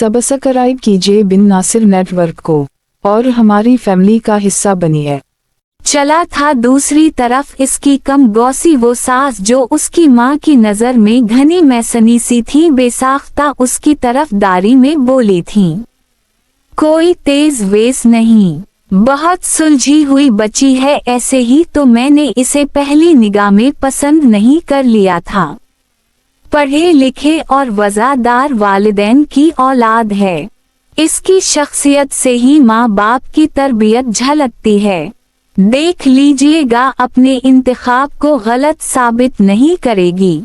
Subscribe कीजिए बिन Nasir network को और हमारी फैमिली का हिस्सा बनिए। चला था दूसरी तरफ इसकी कम गौसी वो सास जो उसकी माँ की नजर में घनी मैसनी सी थी, बेसाख्ता उसकी तरफदारी में बोली थी। कोई तेज वेस नहीं, बहुत सुलझी हुई बची है, ऐसे ही तो मैंने इसे पहली निगाह में पसंद नहीं कर लिया था। पढ़े लिखे और वज़ादार वालिदैन की औलाद है। इसकी शख्सियत से ही माँ बाप की तरबियत झलकती है। देख लीजिएगा अपने इंतखाब को गलत साबित नहीं करेगी।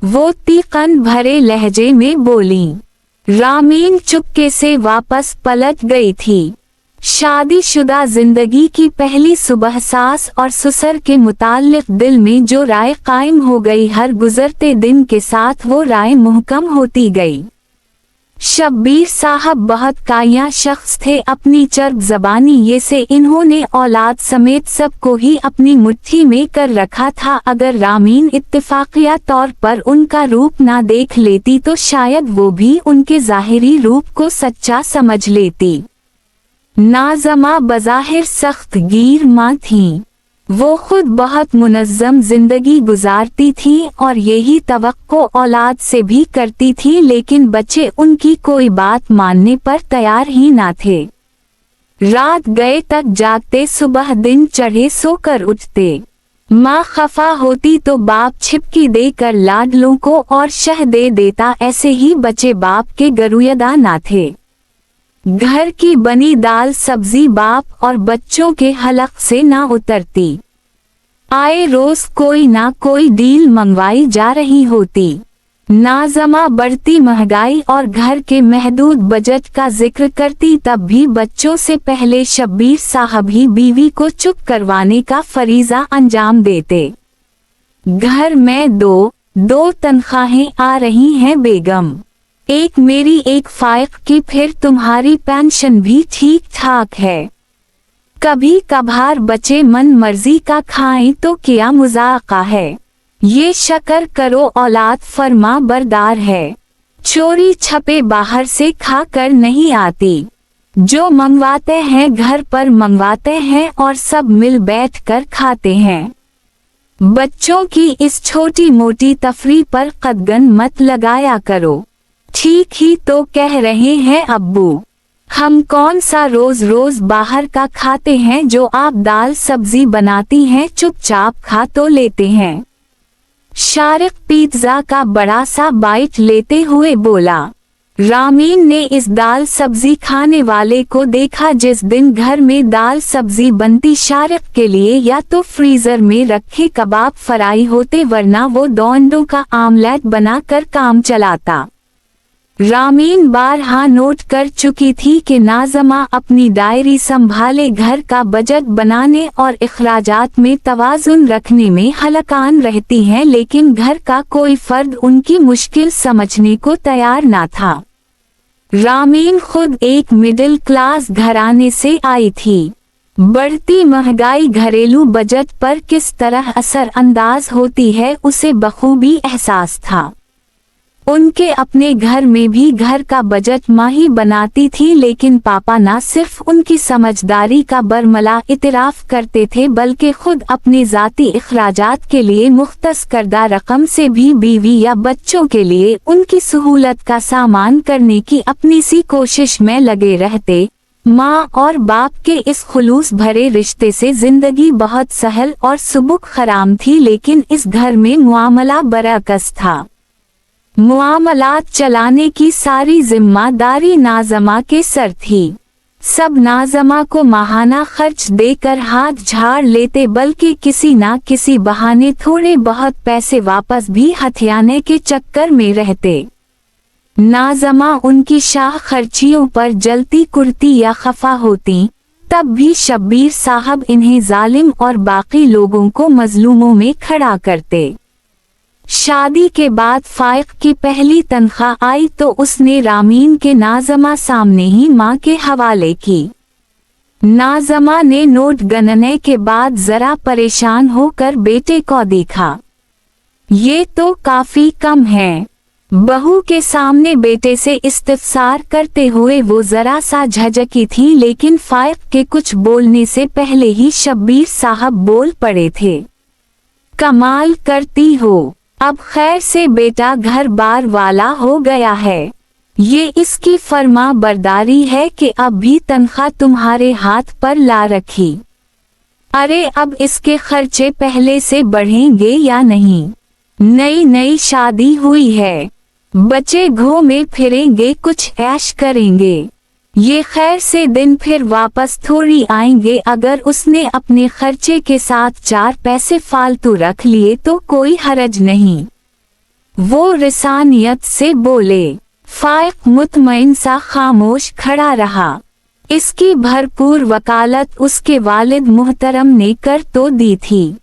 वो तीखन भरे लहजे में बोली। रामीन चुपके से वापस पलट गई थी। शादीशुदा जिंदगी की पहली सुबह सास और ससुर के मुताल्लिक दिल में जो राय कायम हो गई, हर गुजरते दिन के साथ वो राय मुहकम होती गई। शब्बीर साहब बहुत काया शख्स थे, अपनी चर्ब ज़बानी ये से इन्होंने औलाद समेत सबको ही अपनी मुट्ठी में कर रखा था। अगर रामीन इत्तेफाकिया तौर पर उनका रूप ना देख लेती तो शायद वो भी उनके ज़ाहिरी रूप को सच्चा समझ लेती। नाज़मा बज़ाहिर सख्त गिर माँ थीं। वो खुद बहुत मुनज़्ज़म जिंदगी गुजारती थी और यही तवक्को औलाद से भी करती थी, लेकिन बच्चे उनकी कोई बात मानने पर तैयार ही ना थे। रात गए तक जागते, सुबह दिन चढ़े सोकर उठते। माँ खफा होती तो बाप छिपकी देकर लाडलों को और शह दे देता, ऐसे ही बच्चे बाप के गरुयदा ना थे। घर की बनी दाल सब्जी बाप और बच्चों के हलक से ना उतरती। आए रोज कोई ना कोई डील मंगवाई जा रही होती। नाज़मा बढ़ती महंगाई और घर के महदूद बजट का जिक्र करती, तब भी बच्चों से पहले शब्बीर साहब ही बीवी को चुप करवाने का फरीजा अंजाम देते। घर में दो तनख्वाहें आ रही हैं बेगम, एक मेरी एक फाइक की, फिर तुम्हारी पेंशन भी ठीक ठाक है। कभी कभार बच्चे मन मर्जी का खाएं तो क्या मुज़ाक़ा है। ये शक्र करो औलाद फरमा बरदार है। चोरी छपे बाहर से खा कर नहीं आती। जो मंगवाते हैं घर पर मंगवाते हैं और सब मिल बैठ कर खाते हैं। बच्चों की इस छोटी मोटी तफरी पर कदगन मत लगाया करो। ठीक ही तो कह रहे हैं अब्बू, हम कौन सा रोज रोज बाहर का खाते हैं, जो आप दाल सब्जी बनाती हैं चुपचाप खा तो लेते हैं। शारिक पिज़्ज़ा का बड़ा सा बाइट लेते हुए बोला। रामीन ने इस दाल सब्जी खाने वाले को देखा। जिस दिन घर में दाल सब्जी बनती शारिक के लिए या तो फ्रीजर में रखे कबाब फ्राई होते, वरना वो 2 अंडों का आमलेट बनाकर काम चलाता। रामीन बारहा नोट कर चुकी थी कि नाज़मा अपनी डायरी संभाले घर का बजट बनाने और इखराजात में तवाज़ुन रखने में हलकान रहती हैं, लेकिन घर का कोई फर्द उनकी मुश्किल समझने को तैयार ना था। रामीन खुद एक मिडिल क्लास घराने से आई थी। बढ़ती महंगाई घरेलू बजट पर किस तरह असर अंदाज होती है उसे बखूबी एहसास था। उनके अपने घर में भी घर का बजट माँ ही बनाती थी, लेकिन पापा न सिर्फ उनकी समझदारी का बरमला इतराफ करते थे, बल्कि खुद अपने ज़ाती इखराजात के लिए मुख्तस करदा रकम से भी बीवी या बच्चों के लिए उनकी सहूलत का सामान करने की अपनी सी कोशिश में लगे रहते। माँ और बाप के इस खुलूस भरे रिश्ते से जिंदगी बहुत सहल और सुबुक खराम थी, लेकिन इस घर में मुआमला बरअक्स था। मुआमलात चलाने की सारी जिम्मेदारी नाज़मा के सर थी। सब नाज़मा को माहाना खर्च देकर हाथ झाड़ लेते, बल्कि किसी ना किसी बहाने थोड़े बहुत पैसे वापस भी हथियाने के चक्कर में रहते। नाज़मा उनकी शाह खर्चियों पर जलती कुर्ती या खफा होती, तब भी शब्बीर साहब इन्हें जालिम और बाकी लोगों को मजलूमों में खड़ा करते। शादी के बाद फाइक की पहली तनख्वाह आई तो उसने रामीन के नाज़मा सामने ही माँ के हवाले की। नाज़मा ने नोट गणने के बाद जरा परेशान होकर बेटे को देखा। ये तो काफी कम है। बहू के सामने बेटे से इस्तिफसार करते हुए वो जरा सा झिझकी थी, लेकिन फाइक के कुछ बोलने से पहले ही शब्बीर साहब बोल पड़े थे। कमाल करती हो, अब खैर से बेटा घर बार वाला हो गया है। ये इसकी फर्मा बरदारी है कि अब भी तनख्वाह तुम्हारे हाथ पर ला रखी। अरे अब इसके खर्चे पहले से बढ़ेंगे या नहीं? नई नई शादी हुई है, बच्चे घूमे फिरेंगे, कुछ ऐश करेंगे। ये खैर से दिन फिर वापस थोड़ी आएंगे। अगर उसने अपने खर्चे के साथ 4 पैसे फालतू रख लिए तो कोई हरज नहीं। वो रिसानियत से बोले। फाइक मुतमईन सा खामोश खड़ा रहा। इसकी भरपूर वकालत उसके वालिद मुहतरम ने कर तो दी थी।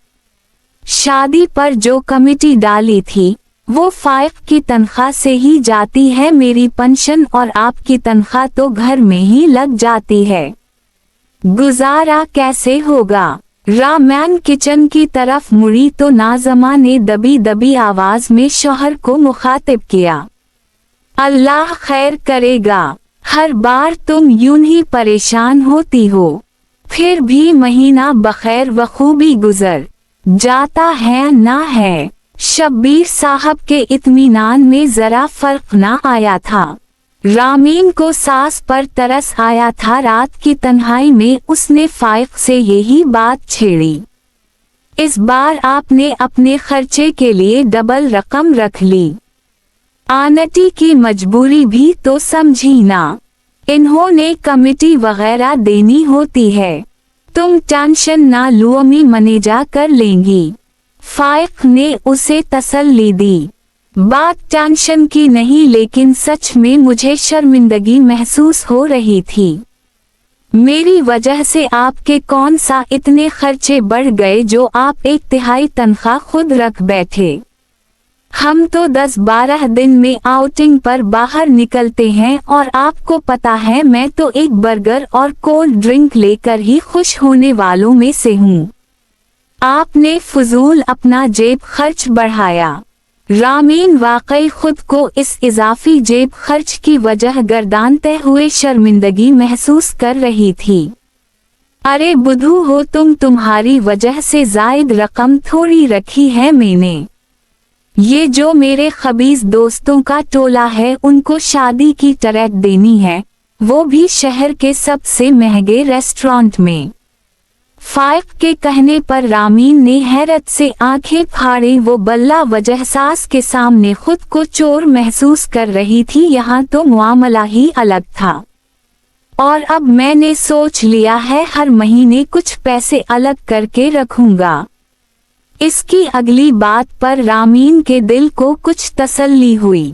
शादी पर जो कमेटी डाली थी वो फाइक की तनख्वाह से ही जाती है। मेरी पेंशन और आपकी तनख्वाह तो घर में ही लग जाती है। गुजारा कैसे होगा? रामैन किचन की तरफ मुड़ी तो नाज़मा ने दबी दबी आवाज में शौहर को मुखातिब किया। अल्लाह खैर करेगा, हर बार तुम यूं ही परेशान होती हो, फिर भी महीना बखैर बखूबी गुजर जाता है ना है। शब्बीर साहब के इत्मीनान में जरा फर्क ना आया था। रामीन को सास पर तरस आया था। रात की तन्हाई में उसने फाइक से यही बात छेड़ी। इस बार आपने अपने खर्चे के लिए डबल रकम रख ली। आंटी की मजबूरी भी तो समझी ना, इन्होंने कमेटी वगैरह देनी होती है। तुम टेंशन ना लो, अम्मी मैनेज कर लेंगी। फाइक ने उसे तसल्ली दी। बात टेंशन की नहीं, लेकिन सच में मुझे शर्मिंदगी महसूस हो रही थी। मेरी वजह से आपके कौन सा इतने खर्चे बढ़ गए जो आप 1/3 तनख्वाह खुद रख बैठे। हम तो 10-12 दिन में आउटिंग पर बाहर निकलते हैं और आपको पता है मैं तो एक बर्गर और कोल्ड ड्रिंक लेकर ही खुश होने वालों में से हूँ। आपने फजूल अपना जेब खर्च बढ़ाया। रामीन वाकई खुद को इस इजाफी जेब खर्च की वजह गर्दानते हुए शर्मिंदगी महसूस कर रही थी। अरे बुद्धू हो तुम, तुम्हारी वजह से जायद रकम थोड़ी रखी है मैंने। ये जो मेरे खबीज दोस्तों का टोला है उनको शादी की ट्रीट देनी है, वो भी शहर के सबसे महंगे रेस्टोरेंट में। फाइक के कहने पर रामीन ने हैरत से आंखें फाड़ी। वो बल्ला वजह सास के सामने खुद को चोर महसूस कर रही थी। यहाँ तो मुआमला ही अलग था। और अब मैंने सोच लिया है हर महीने कुछ पैसे अलग करके रखूंगा। इसकी अगली बात पर रामीन के दिल को कुछ तसल्ली हुई।